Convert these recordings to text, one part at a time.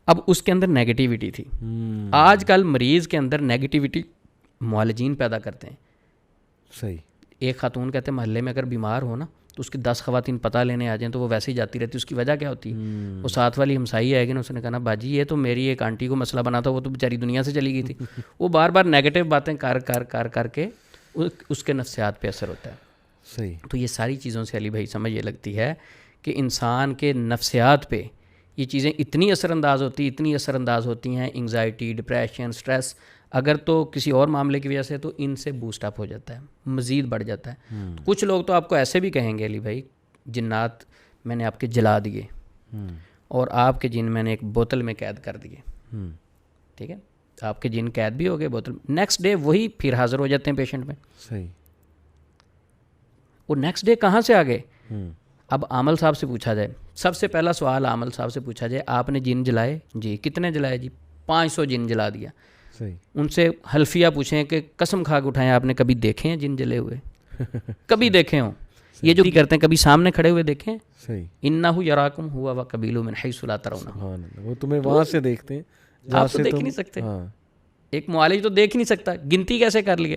اب اس کے اندر نیگیٹیوٹی تھی. آج کل مریض کے اندر نیگیٹیوٹی معالجین پیدا کرتے ہیں. صحیح. ایک خاتون کہتے ہیں محلے میں اگر بیمار ہو نا تو اس کی 10 خواتین پتہ لینے آ جائیں تو وہ ویسے ہی جاتی رہتی. اس کی وجہ کیا ہوتی ہے؟ وہ ساتھ والی ہمسائی آئے گی نا, اس نے کہا نا باجی یہ تو میری ایک آنٹی کو مسئلہ بنا تھا, وہ تو بیچاری دنیا سے چلی گئی تھی. وہ بار بار نیگیٹو باتیں کر کے اس کے نفسیات پہ اثر ہوتا ہے. صحیح. تو یہ ساری چیزوں سے علی بھائی سمجھ یہ لگتی ہے کہ انسان کے نفسیات پہ یہ چیزیں اتنی اثر انداز ہوتی ہیں, انگزائٹی, ڈپریشن, سٹریس, اگر تو کسی اور معاملے کی وجہ سے تو ان سے بوسٹ اپ ہو جاتا ہے, مزید بڑھ جاتا ہے. کچھ لوگ تو آپ کو ایسے بھی کہیں گے علی بھائی جنات میں نے آپ کے جلا دیے اور آپ کے جن میں نے ایک بوتل میں قید کر دیے. ٹھیک ہے, آپ کے جن قید بھی ہو گئے بوتل, نیکسٹ ڈے وہی پھر حاضر ہو جاتے ہیں پیشنٹ میں. صحیح. وہ نیکسٹ ڈے کہاں سے آ گئے؟ اب عامل صاحب سے پوچھا جائے, سب سے پہلا سوال عامل صاحب سے پوچھا جائے آپ نے جن جلائے؟ جی. کتنے جلائے؟ جی 500 جن جلا دیا. صحیح. ان سے حلفیہ پوچھیں کہ قسم کھا کے اٹھائیں آپ نے کبھی دیکھے ہیں جن جلے ہوئے؟ کبھی دیکھے ہوں؟ یہ جو کرتے ہیں کبھی سامنے کھڑے ہوئے دیکھیں؟ صحیح. انہ یراکم ہوا وقبیلہ من حیث لا ترونہ. سبحان اللہ. وہ تمہیں وہاں سے دیکھتے ہیں آپ تو دیکھ ہی نہیں سکتے. ایک معالج تو دیکھ ہی نہیں سکتا, گنتی کیسے کر لیے؟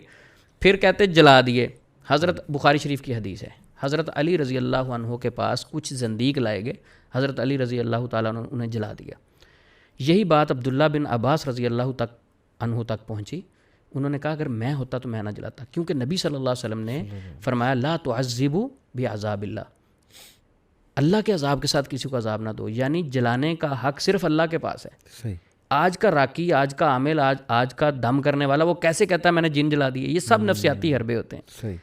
پھر کہتے جلا دیے. حضرت بخاری شریف کی حدیث ہے, حضرت علی رضی اللہ عنہ کے پاس کچھ زندیق لائے گئے, حضرت علی رضی اللہ تعالیٰ عنہ انہیں جلا دیا. یہی بات عبداللہ بن عباس رضی اللہ عنہ تک پہنچی. انہوں نے کہا اگر میں ہوتا تو میں نہ جلاتا, کیونکہ نبی صلی اللہ علیہ وسلم نے فرمایا لا تعذبوا بعذاب اللہ, اللہ کے عذاب کے ساتھ کسی کو عذاب نہ دو. یعنی جلانے کا حق صرف اللہ کے پاس ہے. صحیح. آج کا راکی, آج کا عامل, آج کا دم کرنے والا وہ کیسے کہتا ہے میں نے جن جلا دیے؟ یہ سب نفسیاتی حربے ہوتے ہیں. صحیح.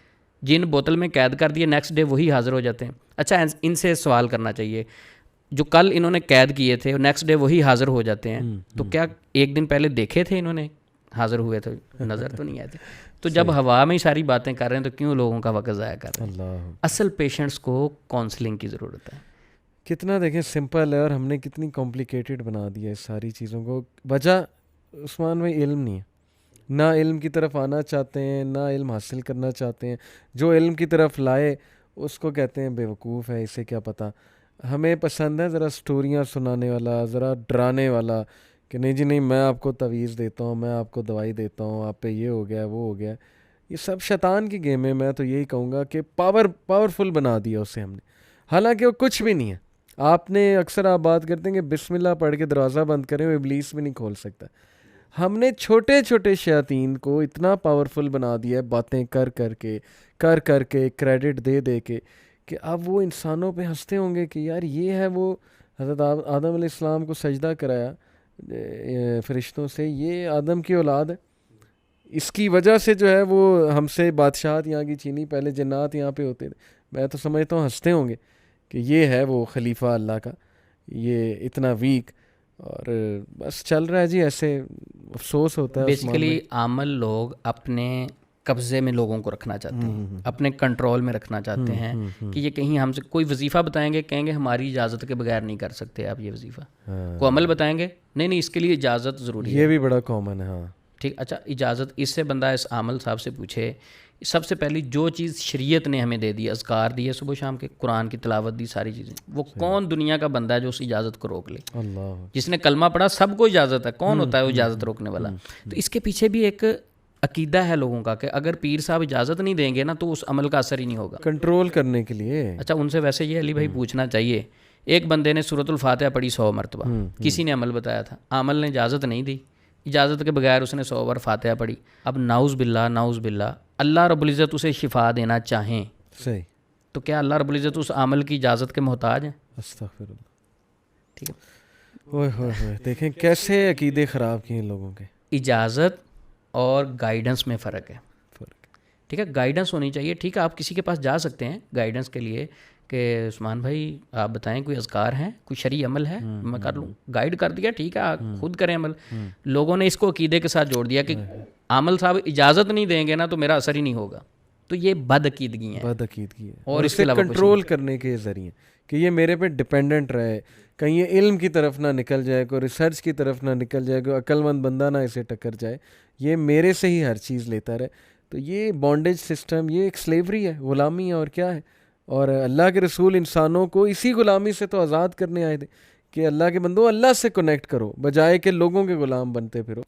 جن بوتل میں قید کر دیے, نیکسٹ ڈے وہی حاضر ہو جاتے ہیں. اچھا ان سے سوال کرنا چاہیے, جو کل انہوں نے قید کیے تھے نیکسٹ ڈے وہی حاضر ہو جاتے ہیں, تو کیا ایک دن پہلے دیکھے تھے انہوں نے حاضر ہوئے تھے؟ نظر تو نہیں آئے تھے. تو جب ہوا میں ہی ساری باتیں کر رہے ہیں تو کیوں لوگوں کا وقت ضائع کر رہے ہیں؟ اصل پیشنٹس کو کاؤنسلنگ کی ضرورت ہے. کتنا دیکھیں سمپل ہے اور ہم نے کتنی کمپلیکیٹڈ بنا دیا اس ساری چیزوں کو. وجہ عثمان میں علم نہیں ہے, نہ علم کی طرف آنا چاہتے ہیں, نہ علم حاصل کرنا چاہتے ہیں. جو علم کی طرف لائے اس کو کہتے ہیں بیوقوف ہے, اسے کیا پتہ. ہمیں پسند ہے ذرا سٹوریاں سنانے والا, ذرا ڈرانے والا, کہ نہیں جی نہیں میں آپ کو تعویذ دیتا ہوں, میں آپ کو دوائی دیتا ہوں, آپ پہ یہ ہو گیا وہ ہو گیا. یہ سب شیطان کی گیم ہے. میں تو یہی کہوں گا کہ پاورفل بنا دیا اسے ہم نے, حالانکہ وہ کچھ بھی نہیں ہے. آپ نے اکثر آپ بات کرتے ہیں کہ بسم اللہ پڑھ کے دروازہ بند کریں, وہ ابلیس بھی نہیں کھول سکتا. ہم نے چھوٹے چھوٹے شیاطین کو اتنا پاورفل بنا دیا ہے باتیں کر کر کے کریڈٹ دے دے کے, کہ اب وہ انسانوں پہ ہنستے ہوں گے کہ یار یہ ہے وہ حضرت آدم علیہ السلام کو سجدہ کرایا فرشتوں سے, یہ آدم کی اولاد ہے, اس کی وجہ سے جو ہے وہ ہم سے بادشاہت یہاں کی چھینی, پہلے جنات یہاں پہ ہوتے تھے. میں تو سمجھتا ہوں ہنستے ہوں گے کہ یہ ہے وہ خلیفہ اللہ کا, یہ اتنا ویک, اور بس چل رہا ہے جی ایسے. افسوس ہوتا ہے. بیسیکلی عامل لوگ اپنے قبضے میں لوگوں کو رکھنا چاہتے ہیں, اپنے کنٹرول میں رکھنا چاہتے ہیں, کہ یہ کہیں ہم سے کوئی وظیفہ بتائیں گے, کہیں گے ہماری اجازت کے بغیر نہیں کر سکتے آپ یہ وظیفہ. کو عمل بتائیں گے, نہیں اس کے لیے اجازت ضروری ہے. یہ بھی بڑا کامن ہے. ہاں ٹھیک. اچھا اجازت اس سے بندہ اس عامل صاحب سے پوچھے, سب سے پہلی جو چیز شریعت نے ہمیں دے دی, اذکار دیے صبح شام کے, قرآن کی تلاوت دی, ساری چیزیں, وہ کون دنیا کا بندہ ہے جو اس اجازت کو روک لے؟ اللہ. جس نے کلمہ پڑھا سب کو اجازت ہے, کون ہوتا ہے وہ اجازت روکنے والا؟ تو اس کے پیچھے بھی ایک عقیدہ ہے لوگوں کا کہ اگر پیر صاحب اجازت نہیں دیں گے نا تو اس عمل کا اثر ہی نہیں ہوگا, کنٹرول کرنے کے لیے. اچھا ان سے ویسے یہ علی بھائی پوچھنا چاہیے, ایک بندے نے سورۃ الفاتحہ پڑھی 100 مرتبہ, کسی نے عمل بتایا تھا, عامل نے اجازت نہیں دی, اجازت کے بغیر اس نے 100 بار فاتحہ پڑھی. اب نعوذ باللہ اللہ رب العزت اسے شفا دینا چاہیں, صحیح, تو کیا اللہ رب العزت اس عامل کی اجازت کے محتاج ہیں؟ استغفر اللہ. ٹھیک ہے, اوہ ہوئے دیکھیں کیسے عقیدے خراب کیے لوگوں کے. اجازت اور گائیڈنس میں فرق ہے. ٹھیک ہے, گائیڈنس ہونی چاہیے. ٹھیک ہے, آپ کسی کے پاس جا سکتے ہیں گائیڈنس کے لیے کہ عثمان بھائی آپ بتائیں کوئی اذکار ہیں, کوئی شرعی عمل ہے, میں کر لوں, گائیڈ کر دیا, ٹھیک ہے آپ خود کریں عمل. لوگوں نے اس کو عقیدے کے ساتھ جوڑ دیا کہ عامل صاحب اجازت نہیں دیں گے نا تو میرا اثر ہی نہیں ہوگا. تو یہ بد عقیدگی ہے, اور اس سے کنٹرول کرنے کے ذریعے کہ یہ میرے پہ ڈپینڈنٹ رہے, کہیں یہ علم کی طرف نہ نکل جائے, کوئی ریسرچ کی طرف نہ نکل جائے, کوئی عقل مند بندہ نہ اسے ٹکر جائے, یہ میرے سے ہی ہر چیز لیتا رہے. تو یہ بانڈیج سسٹم, یہ ایک سلیوری ہے, غلامی ہے, اور کیا ہے. اور اللہ کے رسول انسانوں کو اسی غلامی سے تو آزاد کرنے آئے تھے کہ اللہ کے بندو اللہ سے کنیکٹ کرو بجائے کہ لوگوں کے غلام بنتے پھرو.